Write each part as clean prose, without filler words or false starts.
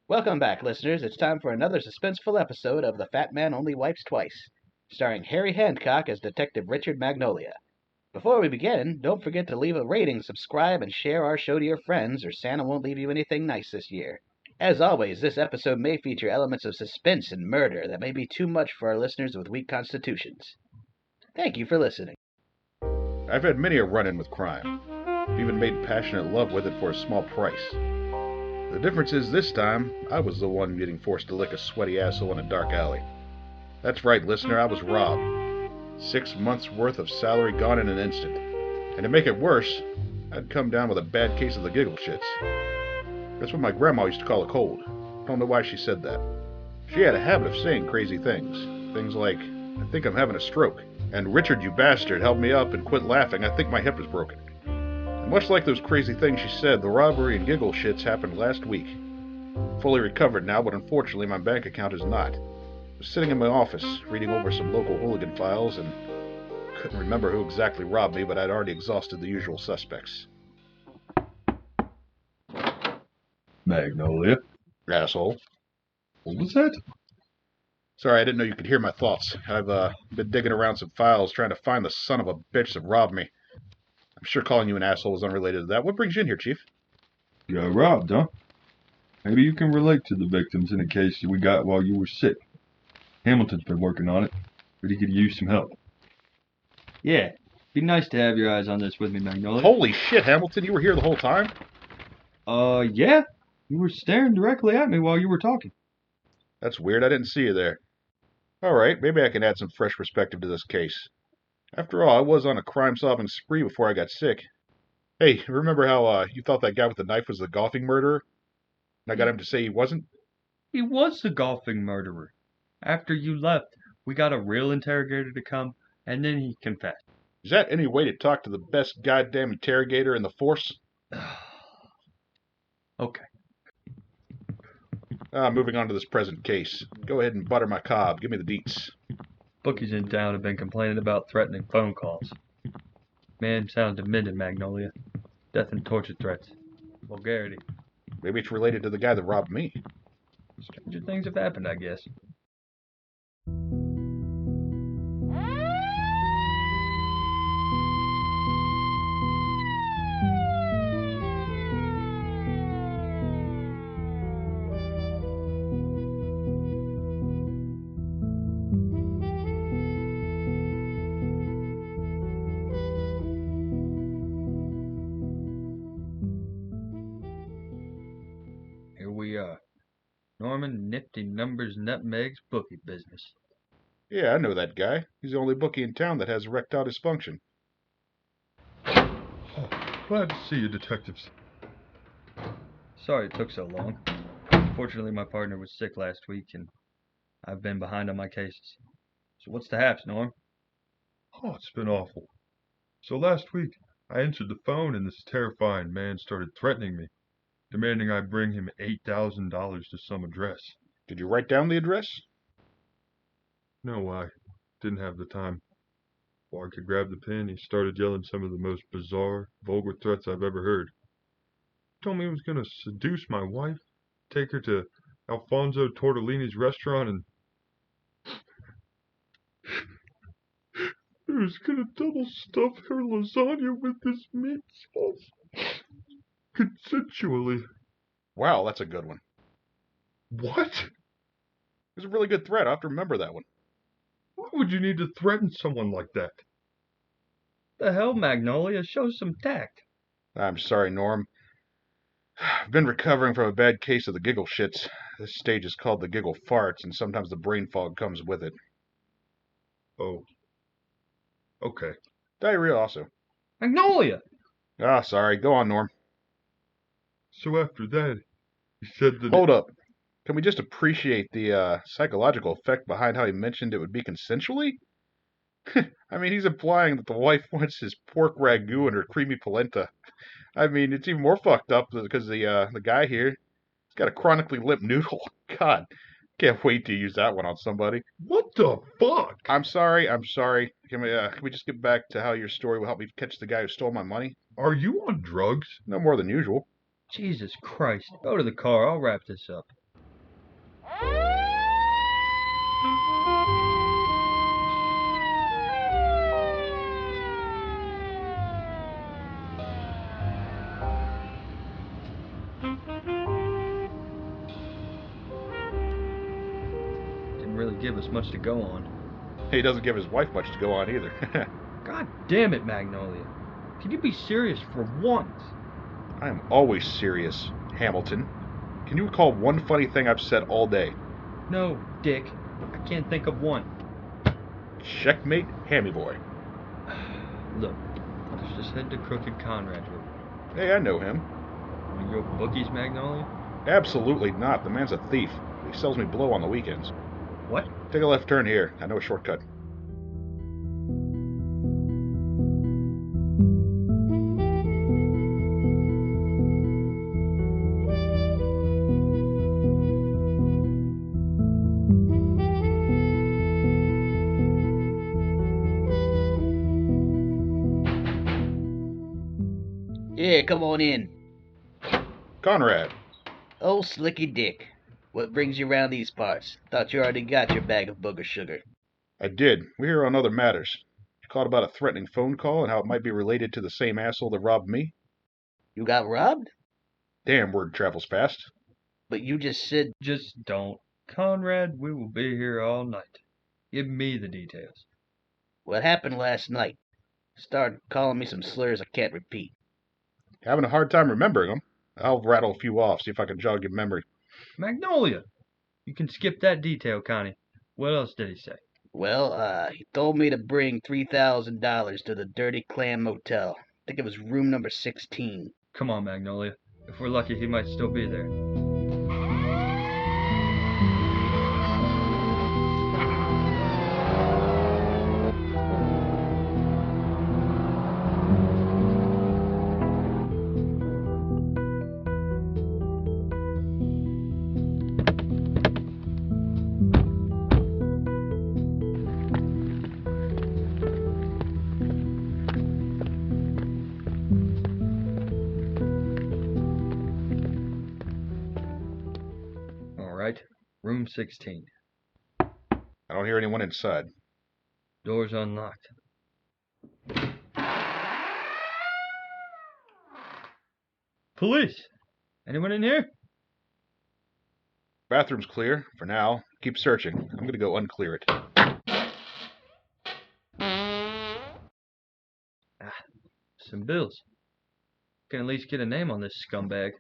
Welcome back, listeners. It's time for another suspenseful episode of The Fat Man Only Wipes Twice, starring Harry Hancock as Detective Richard Magnolia. Before we begin, don't forget to leave a rating, subscribe, and share our show to your friends, or Santa won't leave you anything nice this year. As always, this episode may feature elements of suspense and murder that may be too much for our listeners with weak constitutions. Thank you for listening. I've had many a run-in with crime. Even made passionate love with it for a small price. The difference is this time, I was the one getting forced to lick a sweaty asshole in a dark alley. That's right, listener, I was robbed. 6 months' worth of salary gone in an instant. And to make it worse, I'd come down with a bad case of the giggle shits. That's what my grandma used to call a cold. Don't know why she said that. She had a habit of saying crazy things. Things like, I think I'm having a stroke. And Richard, you bastard, help me up and quit laughing, I think my hip is broken. Much like those crazy things she said, the robbery and giggle shits happened last week. Fully recovered now, but unfortunately my bank account is not. I was sitting in my office, reading over some local hooligan files, and couldn't remember who exactly robbed me, but I'd already exhausted the usual suspects. Magnolia? Asshole. What was that? Sorry, I didn't know you could hear my thoughts. I've been digging around some files trying to find the son of a bitch that robbed me. I'm sure calling you an asshole is unrelated to that. What brings you in here, Chief? You got robbed, huh? Maybe you can relate to the victims in a case we got while you were sick. Hamilton's been working on it, but he could use some help. Yeah, be nice to have your eyes on this with me, Magnolia. Holy shit, Hamilton, you were here the whole time? Yeah. You were staring directly at me while you were talking. That's weird, I didn't see you there. Alright, maybe I can add some fresh perspective to this case. After all, I was on a crime-solving spree before I got sick. Hey, remember how you thought that guy with the knife was the golfing murderer? And I got him to say he wasn't? He was the golfing murderer. After you left, we got a real interrogator to come, and then he confessed. Is that any way to talk to the best goddamn interrogator in the force? Okay. Moving on to this present case. Go ahead and butter my cob. Give me the deets. Bookies in town have been complaining about threatening phone calls. Man sounds demented, Magnolia. Death and torture threats. Vulgarity. Maybe it's related to the guy that robbed me. Stranger things have happened, I guess. Here we are. Norman Nifty Numbers Nutmegs bookie business. Yeah, I know that guy. He's the only bookie in town that has erectile dysfunction. Oh, glad to see you, detectives. Sorry it took so long. Fortunately, my partner was sick last week, and I've been behind on my cases. So what's the haps, Norm? Oh, it's been awful. So last week, I answered the phone and this terrifying man started threatening me, demanding I bring him $8,000 to some address. Did you write down the address? No, I didn't have the time. Before I could grab the pen, he started yelling some of the most bizarre, vulgar threats I've ever heard. He told me he was going to seduce my wife, take her to Alfonso Tortellini's restaurant, and he was going to double stuff her lasagna with his meat sauce. Consensually. Wow, that's a good one. What? It was a really good threat. I'll have to remember that one. Why would you need to threaten someone like that? The hell, Magnolia? Show some tact. I'm sorry, Norm. I've been recovering from a bad case of the giggle shits. This stage is called the giggle farts, and sometimes the brain fog comes with it. Oh. Okay. Diarrhea also. Magnolia! Sorry. Go on, Norm. So after that, he said that... Hold up. Can we just appreciate the psychological effect behind how he mentioned it would be consensually? I mean, he's implying that the wife wants his pork ragu and her creamy polenta. I mean, it's even more fucked up because the guy here, he's got a chronically limp noodle. God, can't wait to use that one on somebody. What the fuck? I'm sorry. Can we just get back to how your story will help me catch the guy who stole my money? Are you on drugs? No more than usual. Jesus Christ. Go to the car. I'll wrap this up. Didn't really give us much to go on. He doesn't give his wife much to go on either. God damn it, Magnolia. Can you be serious for once? I am always serious, Hamilton. Can you recall one funny thing I've said all day? No, Dick. I can't think of one. Checkmate, Hammy boy. Look, let's just head to Crooked Conrad's room. Hey, I know him. Wanna go Bookies, Magnolia? Absolutely not. The man's a thief. He sells me blow on the weekends. What? Take a left turn here. I know a shortcut. Yeah, come on in. Conrad. Oh, Slicky Dick. What brings you round these parts? Thought you already got your bag of booger sugar. I did. We're here on other matters. You called about a threatening phone call and how it might be related to the same asshole that robbed me. You got robbed? Damn, word travels fast. But you just said... Just don't. Conrad, we will be here all night. Give me the details. What happened last night? Started calling me some slurs I can't repeat. Having a hard time remembering them. I'll rattle a few off, see if I can jog your memory. Magnolia! You can skip that detail, Connie. What else did he say? Well, he told me to bring $3,000 to the Dirty Clam Motel. I think it was room number 16. Come on, Magnolia. If we're lucky, he might still be there. Alright, room 16. I don't hear anyone inside. Door's unlocked. Police! Anyone in here? Bathroom's clear, for now. Keep searching. I'm gonna go unclear it. Some bills. Can at least get a name on this scumbag.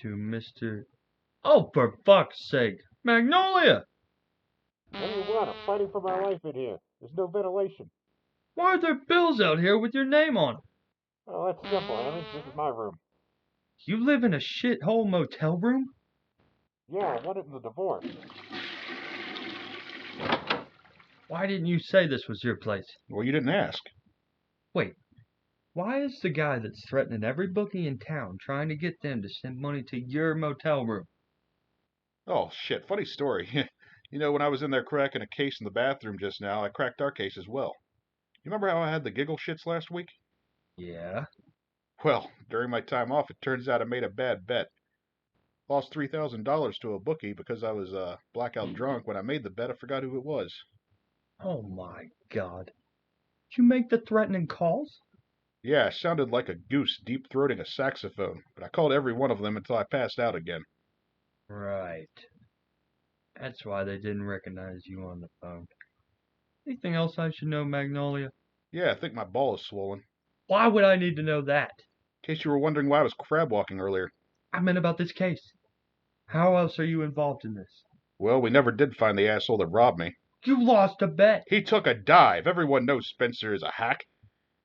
To Mr. Oh, for fuck's sake! Magnolia! What do you want? I'm fighting for my life in here. There's no ventilation. Why are there bills out here with your name on them? Oh, that's simple, Hammy. This is my room. You live in a shithole motel room? Yeah, I won it in the divorce. Why didn't you say this was your place? Well, you didn't ask. Wait, why is the guy that's threatening every bookie in town trying to get them to send money to your motel room? Oh, shit. Funny story. You know, when I was in there cracking a case in the bathroom just now, I cracked our case as well. You remember how I had the giggle shits last week? Yeah? Well, during my time off, it turns out I made a bad bet. Lost $3,000 to a bookie because I was blackout drunk. When I made the bet, I forgot who it was. Oh my god. Did you make the threatening calls? Yeah, I sounded like a goose deep-throating a saxophone, but I called every one of them until I passed out again. Right. That's why they didn't recognize you on the phone. Anything else I should know, Magnolia? Yeah, I think my ball is swollen. Why would I need to know that? In case you were wondering why I was crab walking earlier. I meant about this case. How else are you involved in this? Well, we never did find the asshole that robbed me. You lost a bet. He took a dive. Everyone knows Spencer is a hack.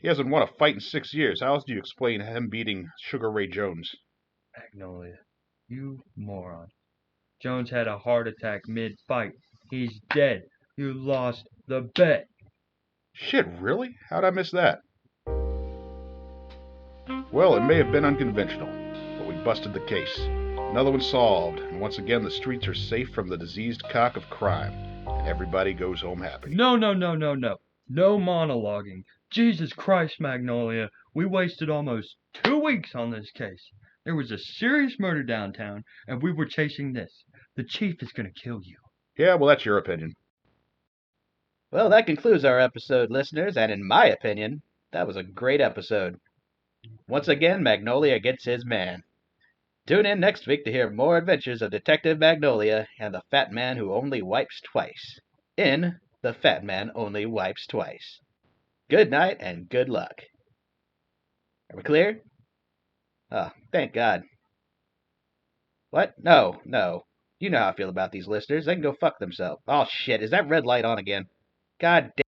He hasn't won a fight in 6 years. How else do you explain him beating Sugar Ray Jones? Magnolia, you moron. Jones had a heart attack mid-fight. He's dead. You lost the bet. Shit, really? How'd I miss that? Well, it may have been unconventional, but we busted the case. Another one solved, and once again the streets are safe from the diseased cock of crime, and everybody goes home happy. No. No monologuing. Jesus Christ, Magnolia. We wasted almost 2 weeks on this case. There was a serious murder downtown, and we were chasing this. The chief is gonna kill you. Yeah, well, that's your opinion. Well, that concludes our episode, listeners, and in my opinion, that was a great episode. Once again, Magnolia gets his man. Tune in next week to hear more adventures of Detective Magnolia and the Fat Man Who Only Wipes Twice in The Fat Man Only Wipes Twice. Good night and good luck. Are we clear? Oh, thank God. What? No. You know how I feel about these listeners. They can go fuck themselves. Oh shit, is that red light on again? God damn.